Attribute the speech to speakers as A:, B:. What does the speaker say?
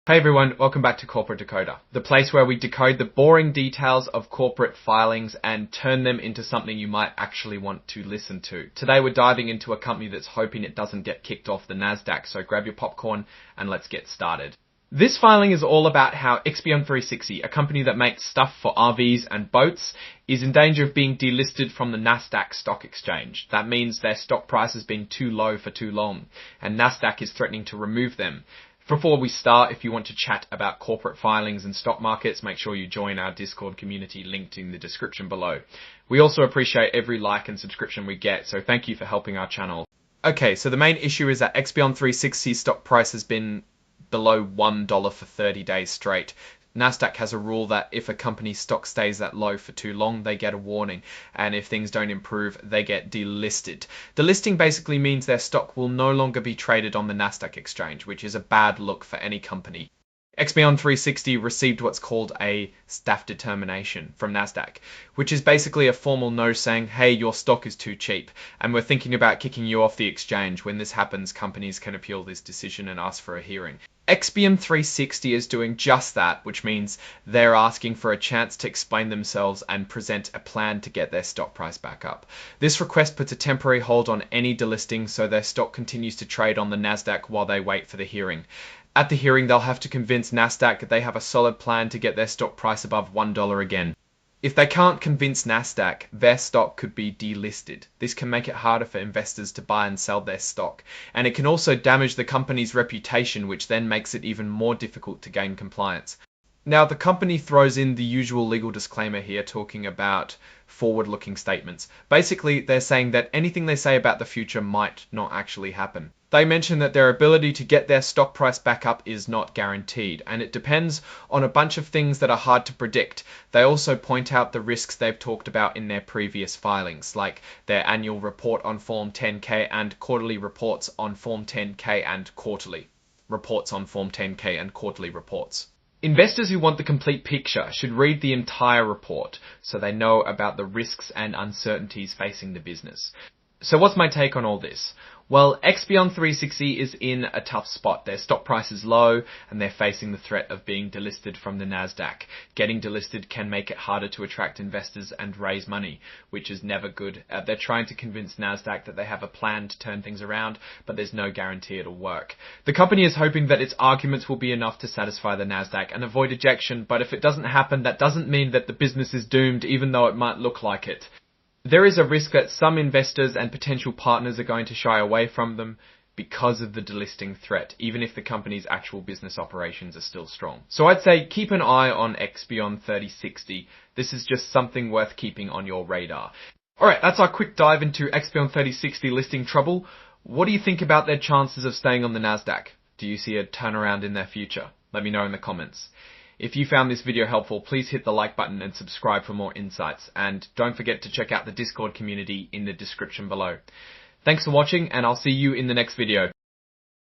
A: Hey everyone, welcome back to Corporate Decoder, the place where we decode the boring details of corporate filings and turn them into something you might actually want to listen to. Today we're diving into a company that's hoping it doesn't get kicked off the Nasdaq, so grab your popcorn and let's get started. This filing is all about how Expion360, a company that makes stuff for RVs and boats, is in danger of being delisted from the Nasdaq stock exchange. That means their stock price has been too low for too long, and Nasdaq is threatening to remove them. Before we start, if you want to chat about corporate filings and stock markets, make sure you join our Discord community linked in the description below. We also appreciate every like and subscription we get, so thank you for helping our channel. Okay, so the main issue is that Expion360's stock price has been below $1 for 30 days straight. Nasdaq has a rule that if a company's stock stays that low for too long, they get a warning, and if things don't improve, they get delisted. Delisting basically means their stock will no longer be traded on the Nasdaq exchange, which is a bad look for any company. Expion360 received what's called a staff determination from Nasdaq, which is basically a formal no saying, hey, your stock is too cheap, and we're thinking about kicking you off the exchange. When this happens, companies can appeal this decision and ask for a hearing. Expion360 is doing just that, which means they're asking for a chance to explain themselves and present a plan to get their stock price back up. This request puts a temporary hold on any delisting, so their stock continues to trade on the Nasdaq while they wait for the hearing. At the hearing, they'll have to convince Nasdaq that they have a solid plan to get their stock price above $1 again. If they can't convince Nasdaq, their stock could be delisted. This can make it harder for investors to buy and sell their stock, and it can also damage the company's reputation, which then makes it even more difficult to gain compliance. Now, the company throws in the usual legal disclaimer here, talking about forward-looking statements. Basically, they're saying that anything they say about the future might not actually happen. They mention that their ability to get their stock price back up is not guaranteed, and it depends on a bunch of things that are hard to predict. They also point out the risks they've talked about in their previous filings, like their annual report on Form 10K and quarterly reports on Form 10K and quarterly reports on Form 10K and quarterly reports. Investors who want the complete picture should read the entire report so they know about the risks and uncertainties facing the business. So what's my take on all this? Well, Expion360 is in a tough spot. Their stock price is low and they're facing the threat of being delisted from the Nasdaq. Getting delisted can make it harder to attract investors and raise money, which is never good. They're trying to convince Nasdaq that they have a plan to turn things around, but there's no guarantee it'll work. The company is hoping that its arguments will be enough to satisfy the Nasdaq and avoid ejection, but if it doesn't happen, that doesn't mean that the business is doomed, even though it might look like it. There is a risk that some investors and potential partners are going to shy away from them because of the delisting threat, even if the company's actual business operations are still strong. So I'd say keep an eye on Expion360. This is just something worth keeping on your radar. Alright, that's our quick dive into Expion360 listing trouble. What do you think about their chances of staying on the Nasdaq? Do you see a turnaround in their future? Let me know in the comments. If you found this video helpful, please hit the like button and subscribe for more insights. And don't forget to check out the Discord community in the description below. Thanks for watching, and I'll see you in the next video.